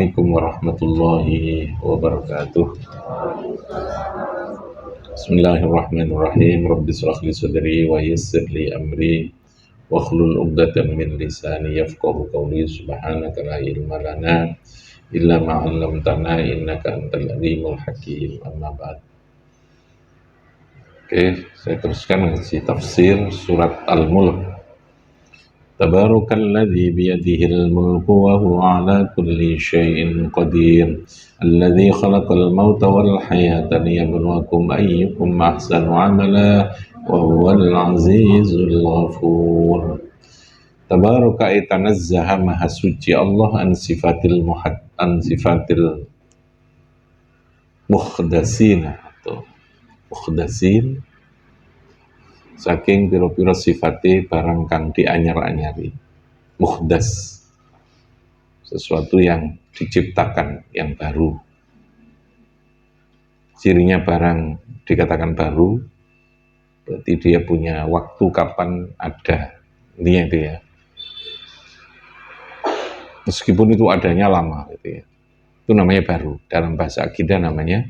Assalamualaikum warahmatullahi wabarakatuh. Bismillahirrahmanirrahim. Rabbi shrah li sadri wa yassir li amri wahlul 'uqdatam min lisani yafqahu qawli. Subhanaka la ilma lana illa ma 'allamtana innaka antal alimul hakim. Amma ba'd. Oke, saya teruskan ngaji tafsir surat Al-Mulk. Tabarakalladzi biyadihil mulku wa huwa ala kulli syai'in qadir. Alladzi khalaqal mauta wal hayata liyabluwakum ayyukum ahsanu amala wa huwal azizul ghafur. Tabaraka itanazzaha maha suci Allah an sifatil mukhdasin atau mukhdasin, saking piro-piro sifate barang kang dianyar-anyari. Mukhdas, sesuatu yang diciptakan, yang baru. Cirinya barang dikatakan baru, berarti dia punya waktu kapan ada. Intinya itu ya. Meskipun itu adanya lama gitu ya. Itu namanya baru. Dalam bahasa akidah namanya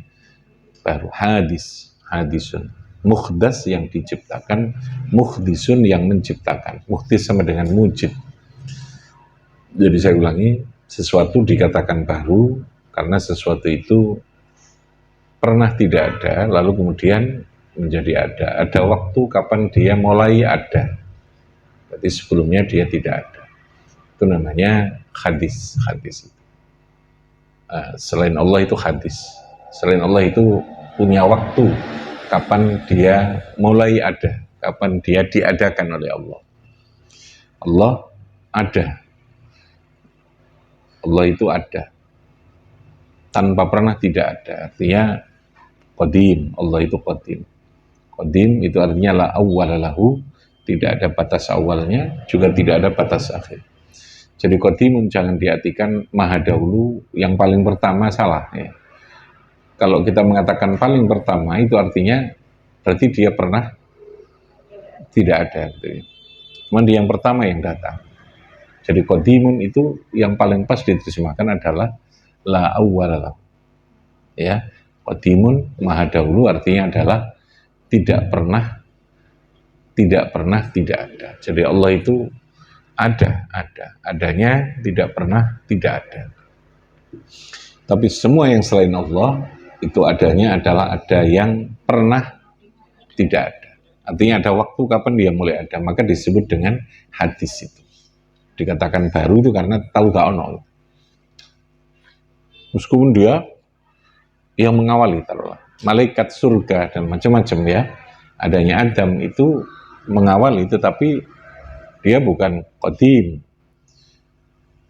baru. Hadisun. Mukhdas yang diciptakan, mukhdisun yang menciptakan. Muhdis sama dengan mujid. Jadi saya ulangi, sesuatu dikatakan baru karena sesuatu itu pernah tidak ada, lalu kemudian menjadi ada. Ada waktu kapan dia mulai ada. Berarti sebelumnya dia tidak ada. Itu namanya hadis. Selain Allah itu hadis. Selain Allah itu punya waktu kapan dia mulai ada, kapan dia diadakan oleh Allah. Allah ada. Allah itu ada. Tanpa pernah tidak ada. Artinya qadim, Allah itu qadim. Qadim itu artinya la awwala lahu, tidak ada batas awalnya, juga tidak ada batas akhir. Jadi qadimun jangan diartikan maha dahulu, yang paling pertama, salah ya. Kalau kita mengatakan paling pertama, itu artinya berarti dia pernah tidak ada. Gitu. Cuman dia yang pertama yang datang. Jadi qadimun itu yang paling pas diterjemahkan adalah la awwala lahu. Ya, qadimun maha dahulu artinya adalah tidak pernah tidak ada. Jadi Allah itu ada. Adanya tidak pernah tidak ada. Tapi semua yang selain Allah itu adanya adalah ada yang pernah tidak ada. Artinya ada waktu kapan dia mulai ada, maka disebut dengan hadis itu. Dikatakan baru itu karena tahu gak ono. Meskipun dia yang mengawali, taruhlah, malaikat surga dan macam-macam ya, adanya Adam itu mengawali, tetapi dia bukan qadim,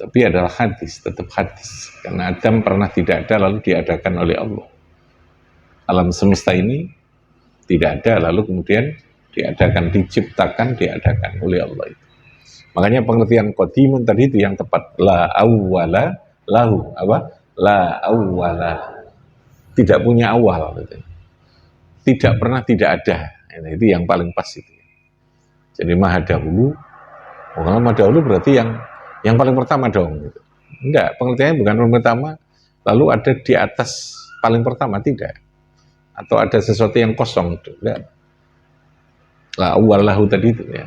tapi adalah hadis, tetap hadis. Karena Adam pernah tidak ada lalu diadakan oleh Allah. Alam semesta ini tidak ada, lalu kemudian diciptakan, diadakan oleh Allah itu. Makanya pengertian qadimun tadi itu yang tepat. La awwala lahu. Apa? La awwala. Tidak punya awal. Gitu. Tidak pernah tidak ada. Itu yang paling pas itu. Jadi maha dahulu. Kalau maha dahulu berarti yang paling pertama dong. Gitu. Enggak, pengertiannya bukan paling pertama, lalu ada di atas paling pertama, tidak. Atau ada sesuatu yang kosong, tidak. La awwalahu tadi itu ya.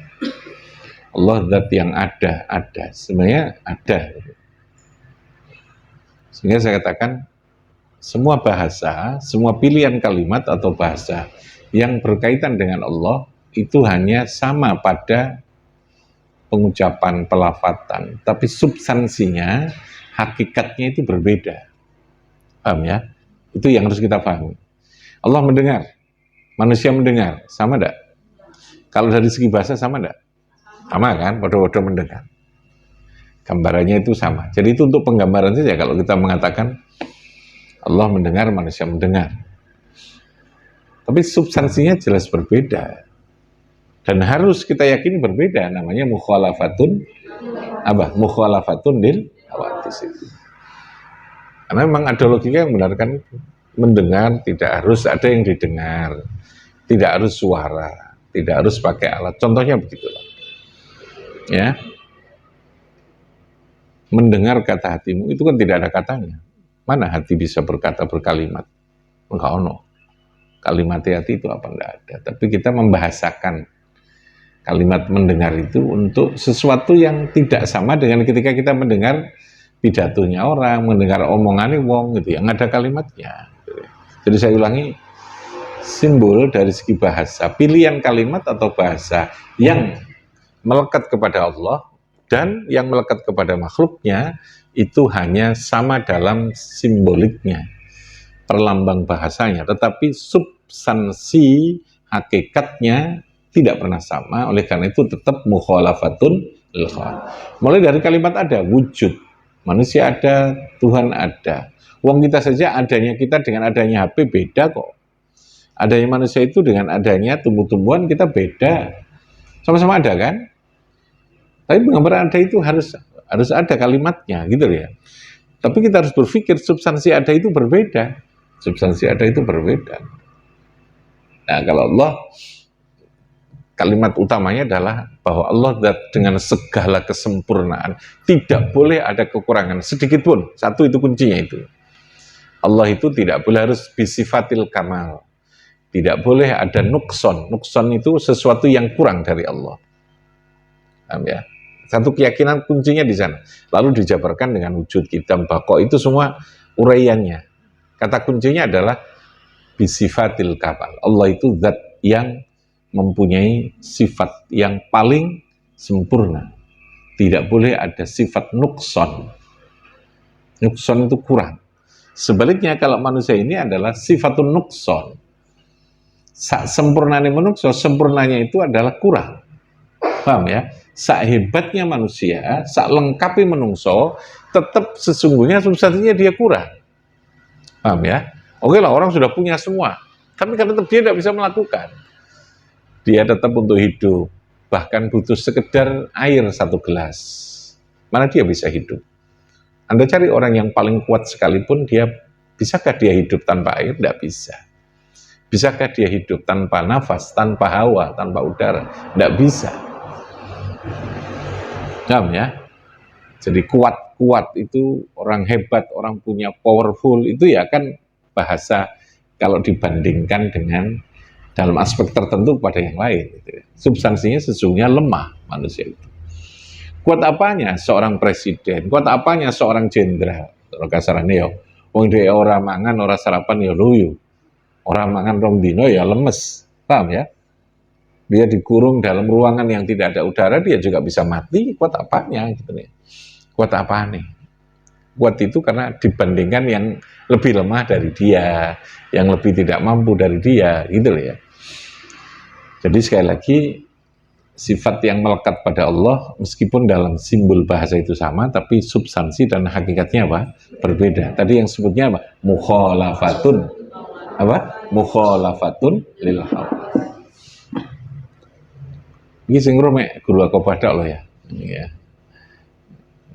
Allah zat yang ada, sebenarnya ada. Sehingga saya katakan, semua bahasa, semua pilihan kalimat atau bahasa yang berkaitan dengan Allah, itu hanya sama pada pengucapan, pelafatan. Tapi substansinya, hakikatnya itu berbeda. Paham ya? Itu yang harus kita pahami. Allah mendengar, manusia mendengar, sama enggak? Kalau dari segi bahasa sama enggak? Sama kan, bodoh-bodoh mendengar. Gambarannya itu sama. Jadi itu untuk penggambaran saja kalau kita mengatakan Allah mendengar, manusia mendengar. Tapi substansinya jelas berbeda. Dan harus kita yakini berbeda, namanya mukhalafatun lil hawadits itu. Karena memang ada logika yang membenarkan itu. Mendengar tidak harus ada yang didengar, tidak harus suara, tidak harus pakai alat. Contohnya begitulah. Ya. mendengar kata hatimu itu kan tidak ada katanya. Mana hati bisa berkata berkalimat? Enggak ono. Kalimat hati itu apa? Enggak ada. Tapi kita membahasakan kalimat mendengar itu untuk sesuatu yang tidak sama dengan ketika kita mendengar pidatonya orang, mendengar omongannya wong gitu, yang ada kalimatnya. Jadi saya ulangi, simbol dari segi bahasa, pilihan kalimat atau bahasa yang melekat kepada Allah dan yang melekat kepada makhluknya itu hanya sama dalam simboliknya, perlambang bahasanya, tetapi substansi hakikatnya tidak pernah sama. Oleh karena itu tetap mukhalafatun lil khalq. Mulai dari kalimat ada wujud, manusia ada, Tuhan ada. Wong kita saja adanya kita dengan adanya HP beda kok. Adanya manusia itu dengan adanya tumbuh-tumbuhan kita beda. Sama-sama ada kan? Tapi penggambaran ada itu harus ada kalimatnya gitu ya. Tapi kita harus berpikir substansi ada itu berbeda. Substansi ada itu berbeda. Nah, kalau Allah, kalimat utamanya adalah bahwa Allah dengan segala kesempurnaan tidak boleh ada kekurangan sedikit pun. Satu itu kuncinya itu. Allah itu tidak boleh harus bisifatil kamal. Tidak boleh ada nukson. Nukson itu sesuatu yang kurang dari Allah. Paham ya? Satu keyakinan kuncinya di sana. Lalu dijabarkan dengan wujud, kitam, bako, itu semua uraiannya. Kata kuncinya adalah bisifatil kamal. Allah itu zat yang mempunyai sifat yang paling sempurna. Tidak boleh ada sifat nukson. Nukson itu kurang. Sebaliknya kalau manusia ini adalah sifatun nukson. Sempurnanya manusia, sempurnanya itu adalah kurang. Paham ya? Sak hebatnya manusia, sak lengkapi menungso, tetap sesungguhnya substansinya dia kurang. Paham ya? Oke lah, orang sudah punya semua, tapi kan tetap dia tidak bisa melakukan. Dia tetap untuk hidup, bahkan butuh sekedar air 1 gelas. Mana dia bisa hidup? Anda cari orang yang paling kuat sekalipun, bisakah dia hidup tanpa air? Tidak bisa. Bisakah dia hidup tanpa nafas, tanpa hawa, tanpa udara? Tidak bisa. Paham ya? Jadi kuat itu orang hebat, orang punya powerful, itu ya kan bahasa kalau dibandingkan dengan dalam aspek tertentu pada yang lain. Gitu. Substansinya sesungguhnya lemah manusia itu. Kuat apanya seorang presiden, kuat apanya seorang jenderal. Kalau kasarannya ya, wong dia orang mangan, orang sarapan ya luyu. Orang mangan rong dino ya lemes. Paham ya? Dia dikurung dalam ruangan yang tidak ada udara, dia juga bisa mati. Kuat apanya gitu nih? Kuat apa nih? Kuat itu karena dibandingkan yang lebih lemah dari dia, yang lebih tidak mampu dari dia, gitu ya. Jadi sekali lagi, sifat yang melekat pada Allah, meskipun dalam simbol bahasa itu sama, tapi substansi dan hakikatnya apa? Berbeda. Tadi yang sebutnya apa? Mukhalafatun. Apa? Mukhalafatun lil khalq. Ini sing mek guru akobah tok lho ya. Ya.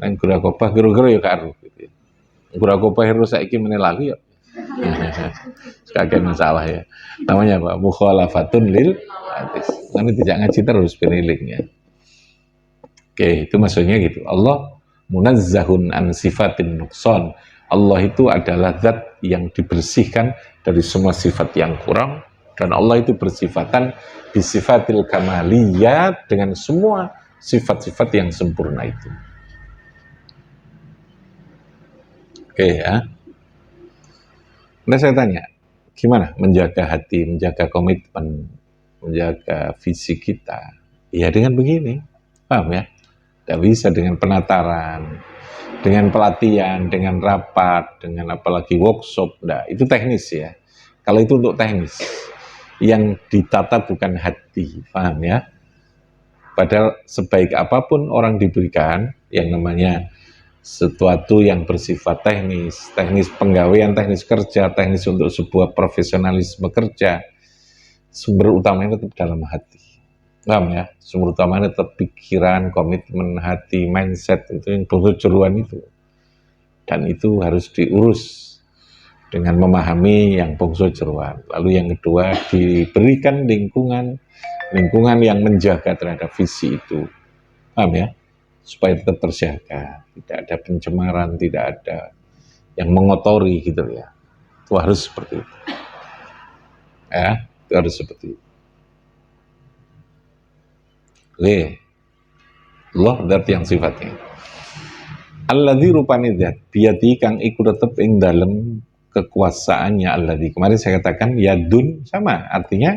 Nang guru akobah guru-guru ya karo gitu. Guru akobah harus saiki meneh lali ya. Sekalian masalah ya. Namanya apa? Mukhalafatun lil hadis. Nanti tidak ngaji terus penilingnya. Oke, itu maksudnya gitu. Allah munazzahun an sifatin nuqsan. Allah itu adalah zat yang dibersihkan dari semua sifat yang kurang, dan Allah itu bersifatan bisifatil kamaliyat dengan semua sifat-sifat yang sempurna itu. Oke ya. Nah saya tanya, gimana menjaga hati, menjaga komitmen, menjaga visi kita? Ya dengan begini, paham ya? Tidak bisa dengan penataran, dengan pelatihan, dengan rapat, dengan apalagi workshop. Nah, itu teknis ya. Kalau itu untuk teknis, yang ditata bukan hati, paham ya? Padahal sebaik apapun orang diberikan yang namanya sesuatu yang bersifat teknis, teknis penggawaian, teknis kerja, teknis untuk sebuah profesionalisme kerja, sumber utamanya tetap dalam hati. Paham ya? Sumber utamanya tetap pikiran, komitmen, hati, mindset, itu yang pengejuruan itu. Dan itu harus diurus dengan memahami yang bongso jeruan. Lalu yang kedua, diberikan lingkungan yang menjaga terhadap visi itu. Paham ya? supaya tetap terjaga, tidak ada pencemaran, tidak ada yang mengotori gitu ya. Itu harus seperti itu. Ya, itu harus seperti itu. Oke. Allah zat yang sifatnya. Alladzi rupane zat biyadi kang iku tetep ing dalem kekuasaannya alladzi. Kemarin saya katakan yadun sama artinya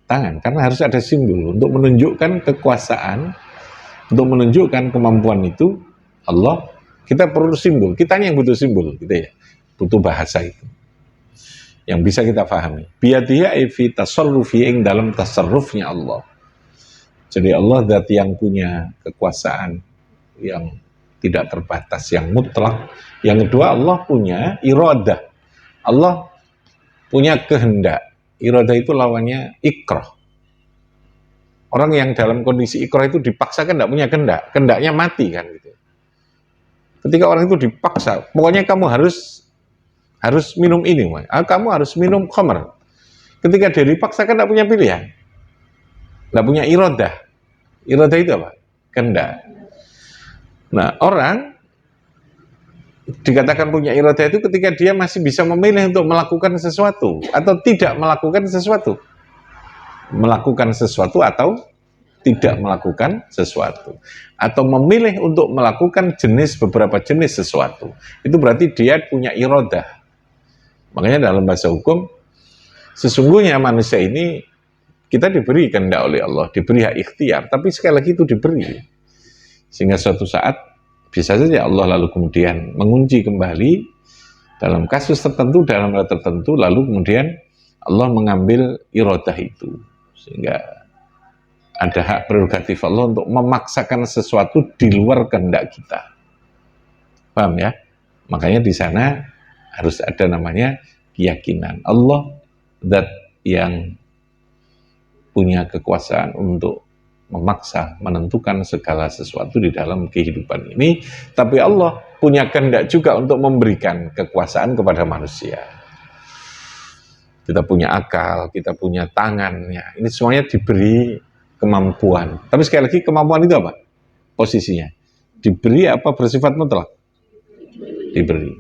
tangan, karena harus ada simbol untuk menunjukkan kekuasaan, untuk menunjukkan kemampuan itu Allah. Kita perlu simbol, kitanya yang butuh simbol gitu ya, butuh bahasa itu yang bisa kita pahami. Biyadihi ai fi tasarrufi ing dalam tasarrufnya Allah. Jadi Allah zat yang punya kekuasaan yang tidak terbatas, yang mutlak. Yang kedua, Allah punya iradah. Allah punya kehendak. Iradah itu lawannya ikrah. Orang yang dalam kondisi ikrah itu dipaksakan tidak punya kehendak. Kehendaknya mati kan gitu. Ketika orang itu dipaksa, pokoknya kamu harus minum ini, kamu harus minum khamr. Ketika dia dipaksakan tidak punya pilihan. Tidak punya iradah. Iradah itu apa? Kehendak. Nah, orang dikatakan punya iradah itu ketika dia masih bisa memilih untuk melakukan sesuatu atau tidak melakukan sesuatu. Melakukan sesuatu atau tidak melakukan sesuatu. Atau memilih untuk melakukan beberapa jenis sesuatu. Itu berarti dia punya iradah. Makanya dalam bahasa hukum, sesungguhnya manusia ini kita diberi kehendak oleh Allah, diberi hak ikhtiar, tapi sekali lagi itu diberi. Sehingga suatu saat bisa saja Allah lalu kemudian mengunci kembali dalam kasus tertentu, dalam hal tertentu, lalu kemudian Allah mengambil iradah itu. Sehingga ada hak prerogatif Allah untuk memaksakan sesuatu di luar kehendak kita. Paham ya? Makanya di sana harus ada namanya keyakinan. Allah zat yang punya kekuasaan untuk memaksa, menentukan segala sesuatu di dalam kehidupan ini, tapi Allah punya kehendak juga untuk memberikan kekuasaan kepada manusia. Kita punya akal, kita punya tangan, ya. Ini semuanya diberi kemampuan. Tapi sekali lagi kemampuan itu apa? Posisinya. Diberi apa bersifat mutlak? Diberi.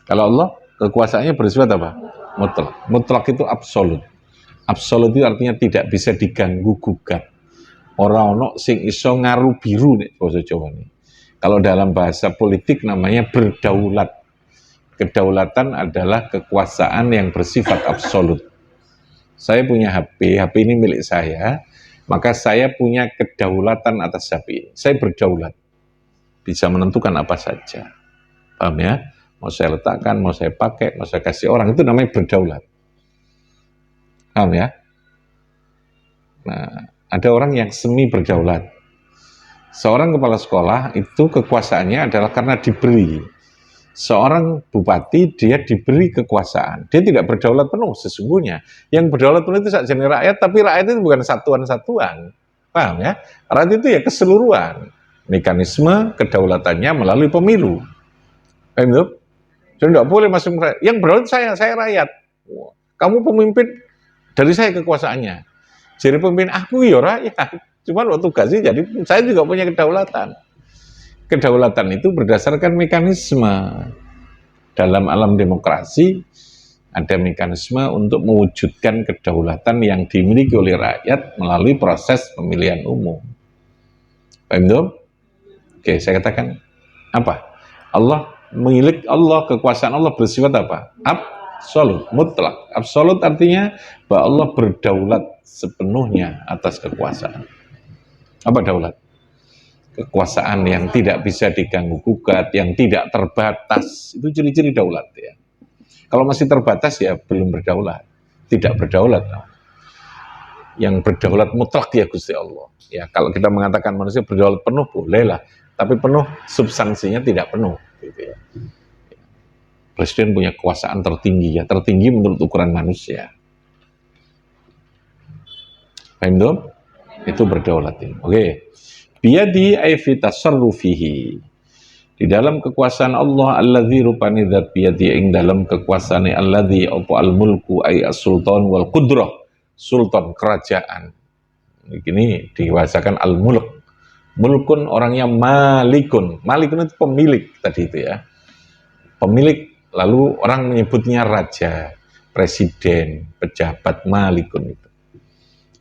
Kalau Allah, kekuasaannya bersifat apa? Mutlak. Mutlak itu absolut. Absolut itu artinya tidak bisa diganggu gugat. Orang ono sing iso ngaru biru nih bahasa Jawa nih. Kalau dalam bahasa politik namanya berdaulat. Kedaulatan adalah kekuasaan yang bersifat absolut. Saya punya HP ini milik saya, maka saya punya kedaulatan atas HP ini. Saya berdaulat. Bisa menentukan apa saja. Paham ya? Mau saya letakkan, mau saya pakai, mau saya kasih orang, itu namanya berdaulat. Paham ya? Nah, ada orang yang semi berdaulat. Seorang kepala sekolah itu kekuasaannya adalah karena diberi. Seorang bupati dia diberi kekuasaan. Dia tidak berdaulat penuh sesungguhnya. Yang berdaulat penuh itu saja rakyat, tapi rakyat itu bukan satuan-satuan. Paham ya? Rakyat itu ya keseluruhan. Mekanisme kedaulatannya melalui pemilu. Paham itu? Jadi tidak boleh masuk rakyat. Yang berdaulat saya rakyat. Kamu pemimpin, dari saya kekuasaannya. Jadi pemimpin aku ya rakyat. Cuman waktu tugasnya jadi saya juga punya kedaulatan. Kedaulatan itu berdasarkan mekanisme. Dalam alam demokrasi ada mekanisme untuk mewujudkan kedaulatan yang dimiliki oleh rakyat melalui proses pemilihan umum. Paham itu? Oke, saya katakan apa? Allah kekuasaan Allah bersifat apa? Absolut, mutlak. Absolut artinya bahwa Allah berdaulat sepenuhnya atas kekuasaan. Apa daulat? Kekuasaan yang tidak bisa diganggu gugat, yang tidak terbatas. Itu ciri-ciri daulat ya. Kalau masih terbatas ya belum berdaulat, tidak berdaulat. Yang berdaulat mutlak ya Gusti Allah. Ya, kalau kita mengatakan manusia berdaulat penuh bolehlah, tapi penuh substansinya tidak penuh gitu ya. Presiden punya kekuasaan tertinggi ya, tertinggi menurut ukuran manusia. Paham? Itu berdaulat ini. Oke. Biyadi ay fi tasarrufihi. Di dalam kekuasaan Allah alladzi rupani dzat biyadi ing dalam kekuasaan alladzi apa al-mulku ay as-sultan wal qudrah. Sultan kerajaan. Ini diwasakan al-mulk. Mulkun orangnya malikun. Malikun itu pemilik tadi itu ya. Pemilik, lalu orang menyebutnya raja, presiden, pejabat, malikun itu.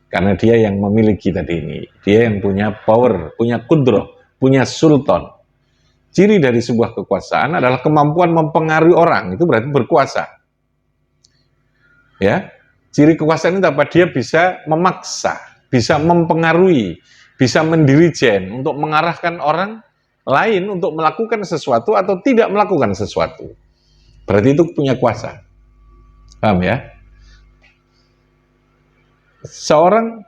Karena dia yang memiliki tadi ini. Dia yang punya power, punya kudroh, punya sultan. Ciri dari sebuah kekuasaan adalah kemampuan mempengaruhi orang, itu berarti berkuasa. Ya, ciri kekuasaan itu apa? Dia bisa memaksa, bisa mempengaruhi, bisa mendirijen untuk mengarahkan orang lain untuk melakukan sesuatu atau tidak melakukan sesuatu. Berarti itu punya kuasa. Paham ya? Seorang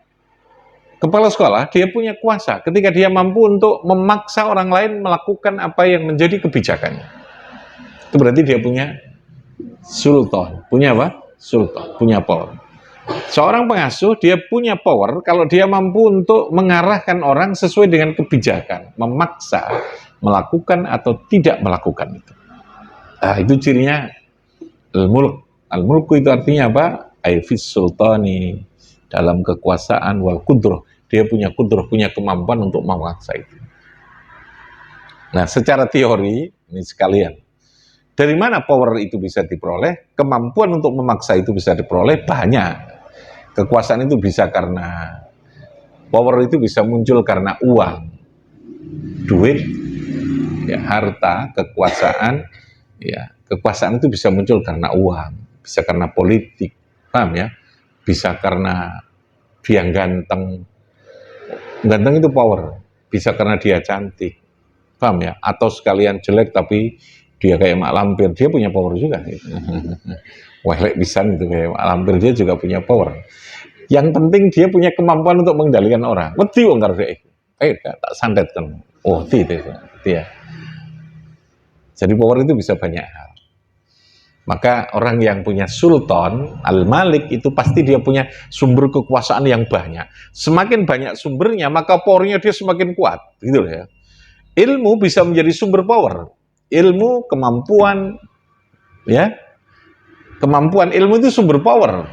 kepala sekolah, dia punya kuasa ketika dia mampu untuk memaksa orang lain melakukan apa yang menjadi kebijakannya. Itu berarti dia punya sultan. Punya apa? Sultan, punya power. Seorang pengasuh, dia punya power kalau dia mampu untuk mengarahkan orang sesuai dengan kebijakan, memaksa, melakukan atau tidak melakukan itu. Nah, itu cirinya al-mulk. Al-mulku itu artinya apa? Aifis sultani, dalam kekuasaan wal kudroh. Dia punya kudroh, punya kemampuan untuk memaksa itu. Nah, secara teori, ini sekalian, dari mana power itu bisa diperoleh? Kemampuan untuk memaksa itu bisa diperoleh banyak. Kekuasaan itu bisa karena power itu bisa muncul karena uang, duit, ya, harta, kekuasaan. Ya, kekuasaan itu bisa muncul karena uang, bisa karena politik, paham ya? Bisa karena dia ganteng. Ganteng itu power. Bisa karena dia cantik, paham ya? Atau sekalian jelek tapi dia kayak mak lampir, dia punya power juga. Welek pisan itu kayak mak lampir, dia juga punya power. Yang penting dia punya kemampuan untuk mengendalikan orang. Wedi wong karo dhek. Tak santet kan. Oh, tidak ya. Jadi power itu bisa banyak hal. Maka orang yang punya sultan, al-malik, itu pasti dia punya sumber kekuasaan yang banyak. Semakin banyak sumbernya, maka powernya dia semakin kuat. Gitu ya. Ilmu bisa menjadi sumber power. Ilmu, kemampuan, ya. Kemampuan ilmu itu sumber power.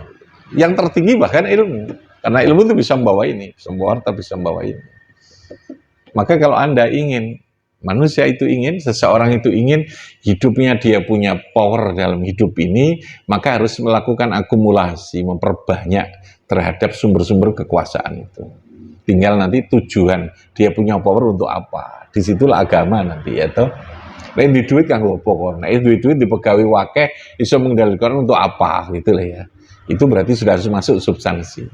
Yang tertinggi bahkan ilmu. Karena ilmu itu bisa membawa ini, bisa membawa harta, bisa membawa ini. Maka kalau Anda ingin, manusia itu ingin, seseorang itu ingin hidupnya dia punya power dalam hidup ini, maka harus melakukan akumulasi, memperbanyak terhadap sumber-sumber kekuasaan itu. Tinggal nanti tujuan dia punya power untuk apa. Disitulah agama nanti ya toh. Lain di duit kan gue pokok. Nah itu duit dipegawi wakeh bisa mengendalikan untuk apa gitu lah ya. Itu berarti sudah harus masuk substansi.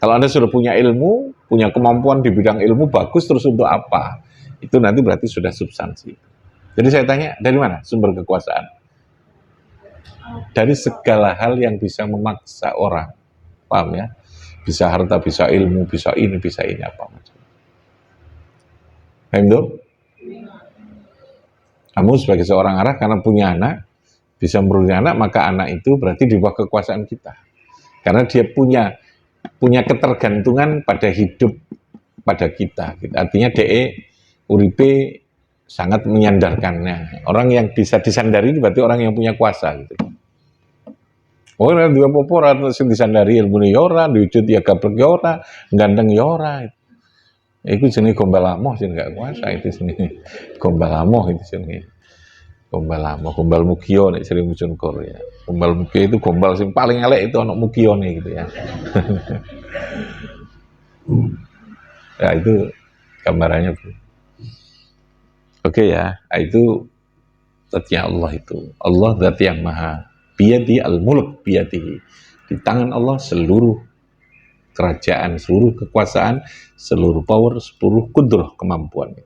Kalau Anda sudah punya ilmu, punya kemampuan di bidang ilmu bagus, terus untuk apa? Itu nanti berarti sudah substansi. Jadi saya tanya, dari mana sumber kekuasaan? Dari segala hal yang bisa memaksa orang. Paham ya? Bisa harta, bisa ilmu, bisa ini apa macam. Paham tuh? Kamu sebagai seorang arah karena punya anak, bisa merugi anak, maka anak itu berarti di bawah kekuasaan kita. Karena dia punya ketergantungan pada hidup pada kita. Artinya DE uripe sangat menyandarkannya. Orang yang bisa disandari berarti orang yang punya kuasa gitu. Oh, nek dua apa ora sing disandari ilmune ya ora, duit ya gablek ya ora, gandeng ya ora. Iku jenenge gombal amoh sing gak kuasa itu jenenge. Gombal amoh itu jenenge. Gombal amoh, gombal mukio nek sering mucun kor ya. Gombal mukio itu gombal sing paling elek itu ana mukione gitu ya. Ya itu gambarannya tuh. Oke ya, itu zatnya Allah itu. Allah zat yang maha. Biyadi al-mulk biyadihi. Di tangan Allah seluruh kerajaan, seluruh kekuasaan, seluruh power, seluruh kudrah kemampuan.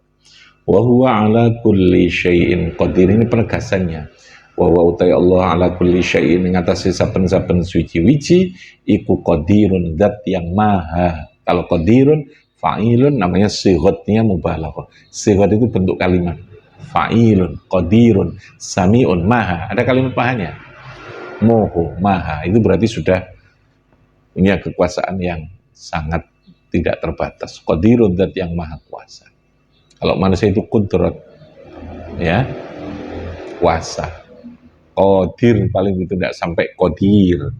Wa huwa ala kulli syai'in qadir. Ini penegasannya. Wa huwa utai Allah ala kulli syai'in ngatasi saben-saben suci-wici iku qadirun zat yang maha. Kalau qadirun fa'ilun namanya sighatnya mubalaghah. Sighat itu bentuk kalimat. Fa'ilun, qadirun, sami'un, maha. Ada kalimat mahanya. Moho, maha. Itu berarti sudah punya kekuasaan yang sangat tidak terbatas. Qadirun zat yang maha kuasa. Kalau manusia itu kudrat, ya, kuasa. Qadir paling itu tidak sampai qadir.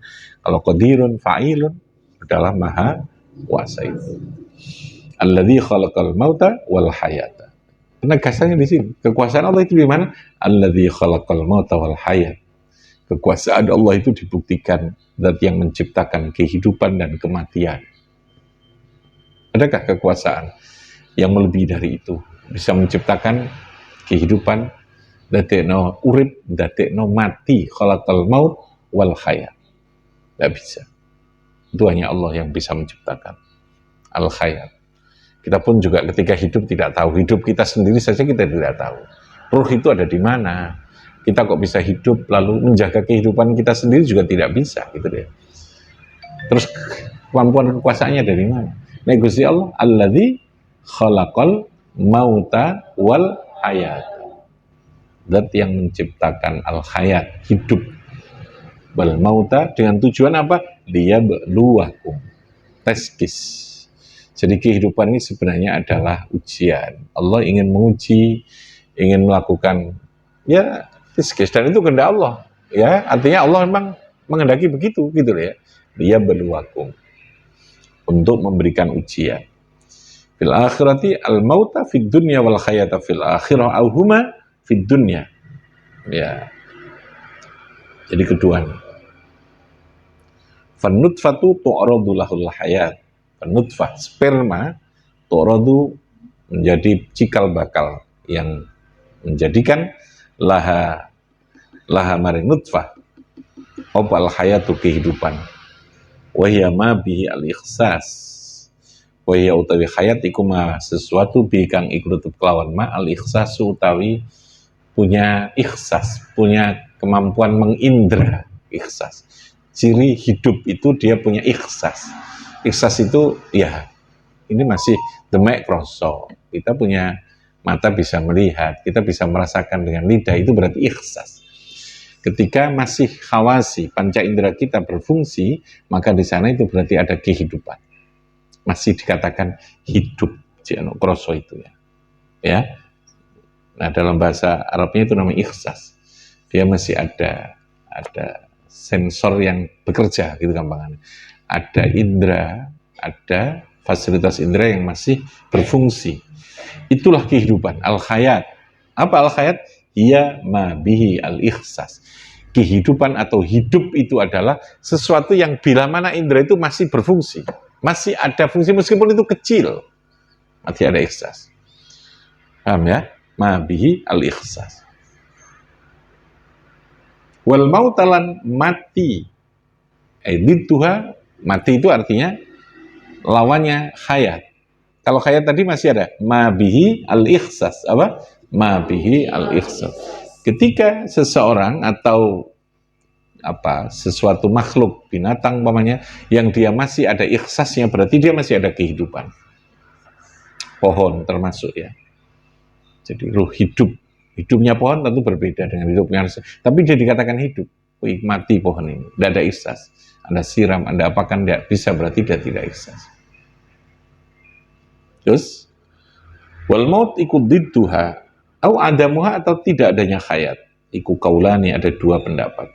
Kalau qadirun, fa'ilun adalah maha kuasa itu. Alladzi khalaqal mauta wal hayata. Penegasannya di sini. Kekuasaan Allah itu di mana? Alladzi khalaqal mauta wal hayat. Kekuasaan Allah itu dibuktikan zat yang menciptakan kehidupan dan kematian. Adakah kekuasaan yang melebihi dari itu? Bisa menciptakan kehidupan, dadekno urip, dadekno mati, khalaqal maut wal hayat. Tidak bisa. Itu hanya Allah yang bisa menciptakan al-hayat. Kita pun juga ketika hidup tidak tahu. Hidup kita sendiri saja kita tidak tahu. Ruh itu ada di mana? Kita kok bisa hidup lalu menjaga kehidupan kita sendiri juga tidak bisa, gitu deh. Terus kemampuan kekuasaannya dari mana? Nah, Gusti Allah, alladzi khalaqal mauta wal hayat. Zat yang menciptakan al-hayat, hidup, wal mauta, dengan tujuan apa? Liyabluwakum, teskis. Jadi kehidupan ini sebenarnya adalah ujian. Allah ingin menguji, ingin melakukan ya teskis, dan itu kehendak Allah. Ya, artinya Allah memang menghendaki begitu, gitu ya. Liyabluwakum, untuk memberikan ujian. Fil akhirati al mauta fid dunya wal hayata fil akhirah au huma fid dunya. Ya. Jadi keduanya. Fanutfatu tu'radu lahul hayat. Fanutfah, sperma, tu'radu, menjadi cikal bakal yang menjadikan laha maring nutfah opal hayatu, kehidupan. Wahya ma bihi al-ikhsas. Wahya utawi hayat iku ma sesuatu bi kang iku nutup kelawan ma al-ikhsas utawi punya ikhsas, punya kemampuan mengindra. Ikhsas, ciri hidup itu dia punya ikhsas. Ikhsas itu ya ini masih demek kroso. Kita punya mata bisa melihat, kita bisa merasakan dengan lidah, itu berarti ikhsas. Ketika masih khawasi, panca indera kita berfungsi, maka di sana itu berarti ada kehidupan. Masih dikatakan hidup, jano kroso itu ya. Ya. Nah, dalam bahasa Arabnya itu namanya ikhsas. Dia masih ada sensor yang bekerja, gitu gampangannya. Ada indera, ada fasilitas indera yang masih berfungsi. Itulah kehidupan, al-hayat. Apa al-hayat? Ia ma bihi al-ikhsas. Kehidupan atau hidup itu adalah sesuatu yang bila mana indera itu masih berfungsi, masih ada fungsi meskipun itu kecil, masih ada ikhsas. Paham ya? Ma bihi al-ikhsas. Wal mautalan mati. Tuha, mati itu artinya lawannya hayat. Kalau hayat tadi masih ada ma bihi al-ikhsas. Apa? Ma bihi al-ikhsas. Ketika seseorang atau sesuatu makhluk binatang umpamanya yang dia masih ada ikhsasnya, berarti dia masih ada kehidupan. Pohon termasuk ya. Jadi ruh hidup. Hidupnya pohon tentu berbeda dengan hidupnya manusia. Tapi dia dikatakan hidup. Mati pohon ini. Tidak ada ikhsas. Anda siram, Anda apakan, tidak bisa, berarti dia tidak ikhsas. Terus, wal maut ikut didduha, au adamuha, atau tidak adanya hayat. Iku kaulani, ada dua pendapat.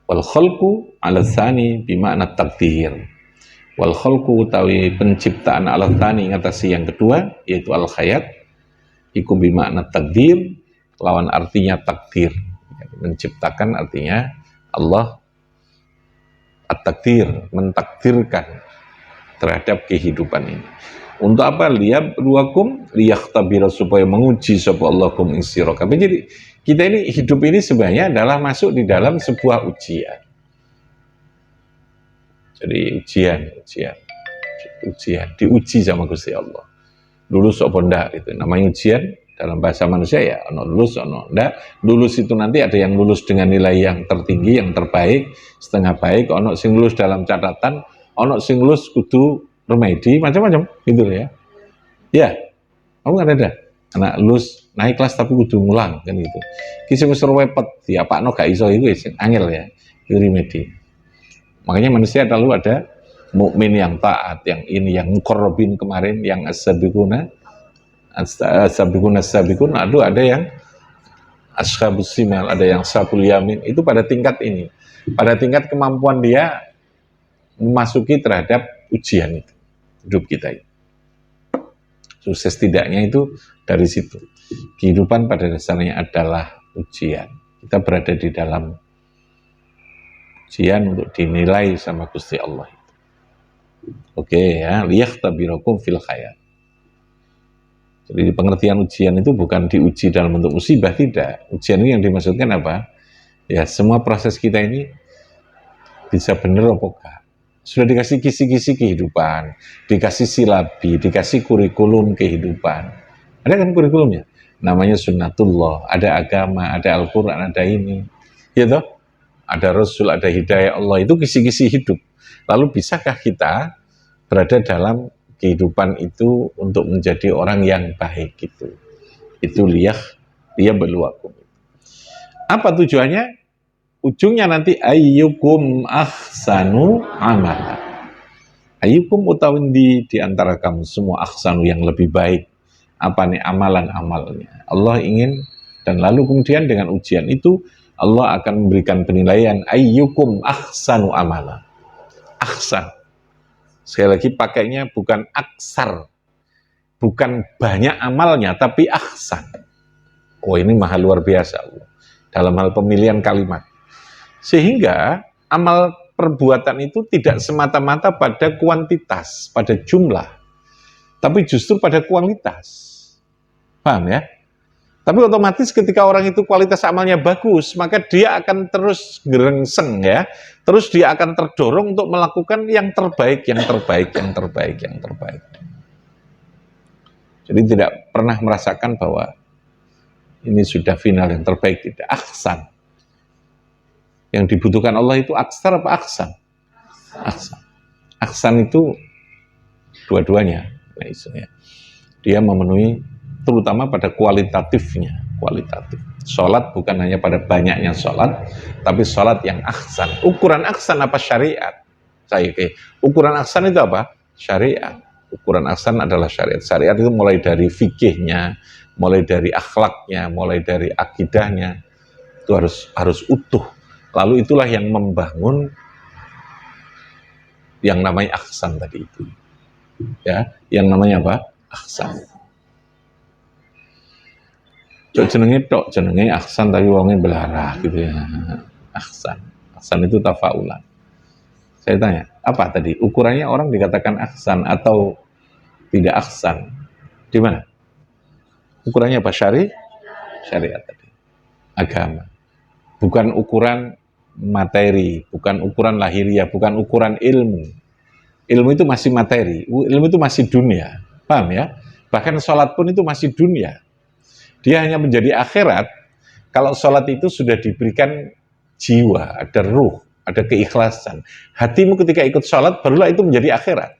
Wal khalqu ala tsani bimakna takdir. Wal khalqu utawi penciptaan ala tsani ngatasi yang kedua, yaitu al hayat, iku bimakna takdir, lawan artinya takdir. Menciptakan artinya Allah at-takdir, mentakdirkan terhadap kehidupan ini. Untuk apa? Liyabluwakum, liyakhtabira, supaya menguji sapa Allahukum ing sira kabeh. Jadi kita ini hidup ini sebenarnya adalah masuk di dalam sebuah ujian. Jadi ujian, diuji sama Gusti Allah. Lulus apa ndak itu namanya ujian. Dalam bahasa manusia ya, ono lulus, ono ndak. Lulus itu nanti ada yang lulus dengan nilai yang tertinggi, yang terbaik, setengah baik, ono sing lulus dalam catatan, ono sing lulus kudu remedi, macam-macam, gitu ya. Ya, kamu kan ada anak lulus naik kelas tapi kudu ngulang, kan gitu. Kisah besar wepet, ya Pak No gak iso itu angel ya, itu remedi. Makanya manusia lalu ada mukmin yang taat, yang ini, yang muqarrabin kemarin, yang as-sabiquna, aduh ada yang ashabus simal, ada yang sabul yamin, itu pada tingkat ini, pada tingkat kemampuan dia memasuki terhadap ujian itu. hidup kita ini. Sukses tidaknya itu dari situ. Kehidupan pada dasarnya adalah ujian. Kita berada di dalam ujian untuk dinilai sama Gusti Allah. Oke ya, liyahtabirakum fil khayat. Jadi pengertian ujian itu bukan diuji dalam bentuk musibah, tidak. Ujian ini yang dimaksudkan apa? Ya, semua proses kita ini bisa benar apa enggak. Sudah dikasih kisi-kisi kehidupan, dikasih silabi, dikasih kurikulum kehidupan. Ada kan kurikulumnya? Namanya sunnatullah, ada agama, ada Al-Quran, ada ini. Ya toh? Ada Rasul, ada hidayah Allah, itu kisi-kisi hidup. Lalu bisakah kita berada dalam kehidupan itu untuk menjadi orang yang baik gitu? Itu dia beluakum. Apa tujuannya? Ujungnya nanti ayyukum ahsanu amala. Ayyukum utawin di antara kamu semua ahsanu yang lebih baik. Apa nih amalan-amalnya? Allah ingin, dan lalu kemudian dengan ujian itu Allah akan memberikan penilaian ayyukum ahsanu amala. Ahsan. Sekali lagi pakainya bukan aksar. Bukan banyak amalnya, tapi ahsan. Oh, ini mahal luar biasa Allah. Dalam hal pemilihan kalimat. Sehingga amal perbuatan itu tidak semata-mata pada kuantitas, pada jumlah, tapi justru pada kualitas. Paham ya? Tapi otomatis ketika orang itu kualitas amalnya bagus, maka dia akan terus gerengseng ya. Terus dia akan terdorong untuk melakukan yang terbaik, yang terbaik, yang terbaik, yang terbaik. Jadi tidak pernah merasakan bahwa ini sudah final yang terbaik, tidak. Ahsan. Yang dibutuhkan Allah itu aksar apa aksan? Aksan. Aksan itu dua-duanya. Dia memenuhi terutama pada kualitatifnya. Kualitatif. Sholat bukan hanya pada banyaknya sholat, tapi sholat yang aksan. Ukuran aksan apa? Syariat. Ukuran aksan itu apa? Syariat. Ukuran aksan adalah syariat. Syariat itu mulai dari fikihnya, mulai dari akhlaknya, mulai dari akidahnya. Itu harus utuh. Lalu itulah yang membangun yang namanya ahsan tadi itu. Ya, yang namanya apa? Ahsan. Jenenge ahsan tapi wongnya belarah gitu ya. Ahsan. Ahsan itu tafaulan. Saya tanya, apa tadi? Ukurannya orang dikatakan ahsan atau tidak ahsan? Di mana? Ukurannya apa? Syariat tadi. Agama. Bukan ukuran materi, bukan ukuran lahiriah, bukan ukuran ilmu. Ilmu itu masih materi, ilmu itu masih dunia. Paham ya? Bahkan sholat pun itu masih dunia. Dia hanya menjadi akhirat kalau sholat itu sudah diberikan jiwa, ada ruh, ada keikhlasan. Hatimu ketika ikut sholat, barulah itu menjadi akhirat.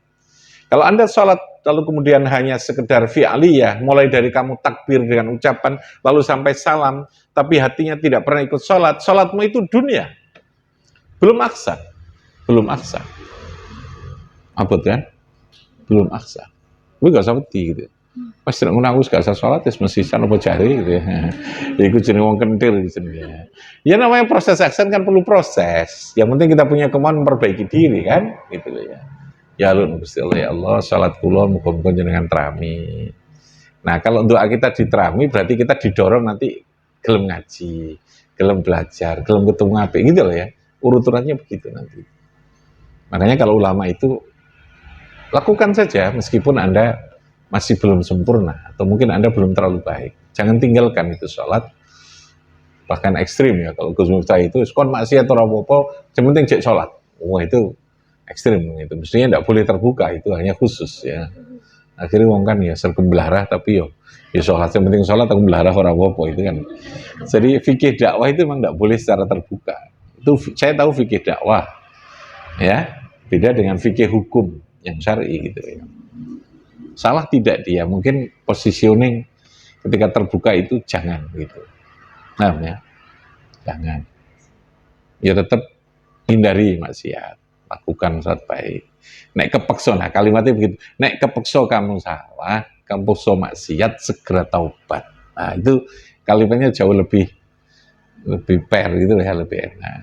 Kalau Anda sholat, lalu kemudian hanya sekedar fi'aliyah, mulai dari kamu takbir dengan ucapan, lalu sampai salam, tapi hatinya tidak pernah ikut sholat, sholatmu itu dunia. Belum aksa. Belum aksa. Apa kan? Belum aksa. Tapi gak usah peti gitu. Pas tidak menanggung gak usah sholat, ya mesisan apa jari gitu ya. Ya ikut jenis wong kentir gitu ya. Ya namanya proses aksan kan perlu proses. Yang penting kita punya kemauan memperbaiki diri kan, gitu ya. Ya Allah, Gusti Allah, ya Allah, salat kula muga-muga jenengan terami. Nah, kalau doa kita diterami berarti kita didorong nanti gelem ngaji, gelem belajar, gelem ketemu apik gitu loh ya. Urut-urutannya begitu nanti. Makanya kalau ulama itu lakukan saja meskipun Anda masih belum sempurna atau mungkin Anda belum terlalu baik. Jangan tinggalkan itu sholat. Bahkan ekstrim ya, kalau Gus Miftah itu kon maksiat atau apa-apa, yang penting cek sholat. Wah itu ekstrim itu, mestinya tidak boleh terbuka, itu hanya khusus ya. Akhirnya wong kan ya sergem belarah tapi yo ya sholat, yang penting sholat aku belarah orang apa itu kan. Jadi fikih dakwah itu memang tidak boleh secara terbuka. Itu saya tahu fikih dakwah ya, beda dengan fikih hukum yang syar'i gitu ya. Salah tidak dia, mungkin positioning ketika terbuka itu jangan gitu. Nah ya, jangan. Ya tetap hindari maksiat. Lakukan saat baik. Nek kepeksa, nah kalimatnya begitu. Nek kepeksa kamu salah, kamu kepeksa maksiat, segera taubat. Nah itu kalimatnya jauh lebih fair gitu ya, lebih enak.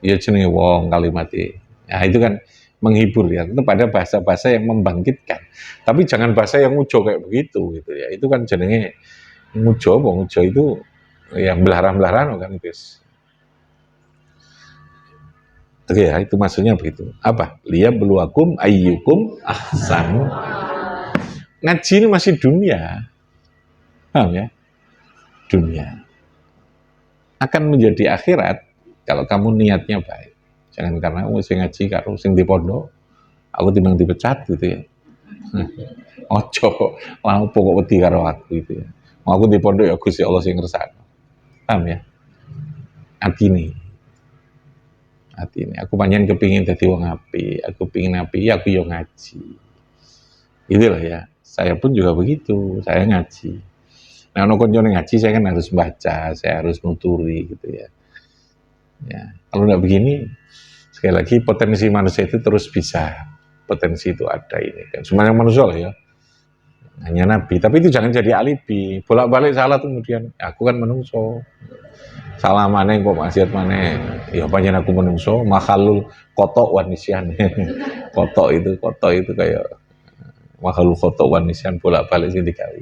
Ya jenenge wong kalimatnya. Nah itu kan menghibur ya, tetap ada bahasa-bahasa yang membangkitkan. Tapi jangan bahasa yang ngujo kayak begitu gitu ya. Itu kan jenenge ngujo, ngujo itu yang belarang-belarang kan guys. Oke ya, itu maksudnya begitu. Apa? Liyabluwakum ayyukum ahsanu. Ngaji ini masih dunia. Paham ya? Dunia. Akan menjadi akhirat kalau kamu niatnya baik. Jangan karena sing ngaji karo sing di pondok, aku timbang dipecat gitu ya. Ojo, lah pokok wedi karo aku gitu ya. Aku di pondok ya Gusti Allah sing ngersakno. Paham ya? Hati ini aku panjang kepingin jadi wong api, aku pingin api, aku yo ngaji. Itulah ya, saya pun juga begitu, saya ngaji. Nah, ono koncone ngaji saya kan harus baca, saya harus nuturi gitu ya. Ya, kalau nggak begini, sekali lagi potensi manusia itu terus bisa, potensi itu ada ini kan. Semuanya manusia lah ya, hanya nabi. Tapi itu jangan jadi alibi, bolak-balik salah kemudian, aku kan menungso. Salah mana kok maksiat mana ya panjen aku menungso makhluk kotok wanisian kotok itu kayak makhluk kotok wanisian bolak-balik sih dikali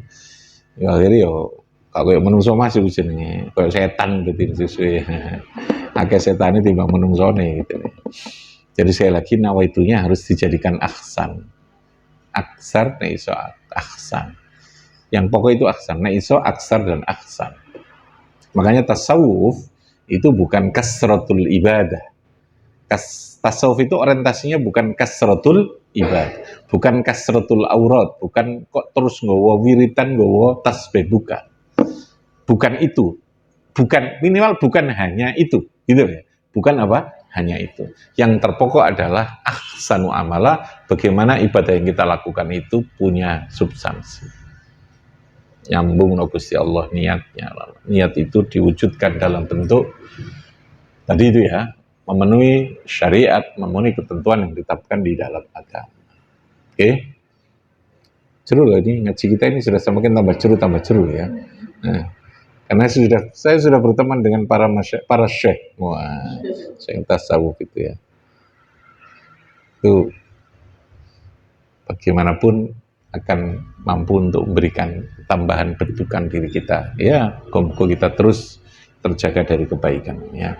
ya akhirnya yo kayak menungso masih jenenge kayak setan gitu sesuai akeh setan itu timbang menungsone gitu. Jadi saya lagi nawaitunya harus dijadikan aksan aksar nek iso aksan yang pokok itu aksan nek iso aksar dan aksan. Makanya tasawuf itu bukan kasratul ibadah. Tasawuf itu orientasinya bukan kasratul ibadah, bukan kasratul aurat, bukan kok terus nggawa wiritan, nggawa tasbih, bukan. Bukan itu. Bukan minimal bukan hanya itu, gitu ya. Bukan apa? Hanya itu. Yang terpokok adalah ahsanu amala, bagaimana ibadah yang kita lakukan itu punya substansi. Nyambung no Gusti Allah niatnya. Niat itu diwujudkan dalam bentuk tadi itu ya, memenuhi syariat, memenuhi ketentuan yang ditetapkan di dalam agama. Oke? Seru loh ini ngaji kita ini sudah semakin tambah seru ya. Nah, karena saya sudah berteman dengan para syekh, wah, syekh tasawuf itu ya. Itu bagaimanapun akan mampu untuk memberikan tambahan bentukan diri kita. Ya, moga kita terus terjaga dari kebaikan. Ya.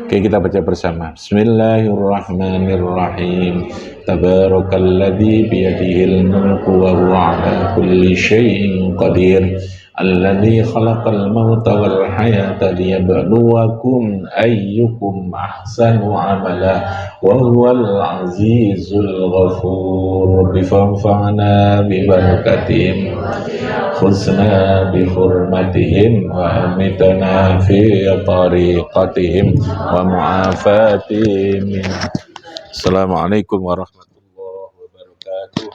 Oke, kita baca bersama. Bismillahirrahmanirrahim. Tabarakalladzi biyadihil mulku wa huwa ala kulli syai'in qadir. Alladzi khalaqal mauta wal hayata liyabluwakum ayyukum ahsanu amala wa huwal azizul ghafur. Bifanfa'na bi barakatihim khusna bi hurmatihim wa amitana fi tariqatihim wa mu'afatihim. Assalamualaikum warahmatullahi wabarakatuh.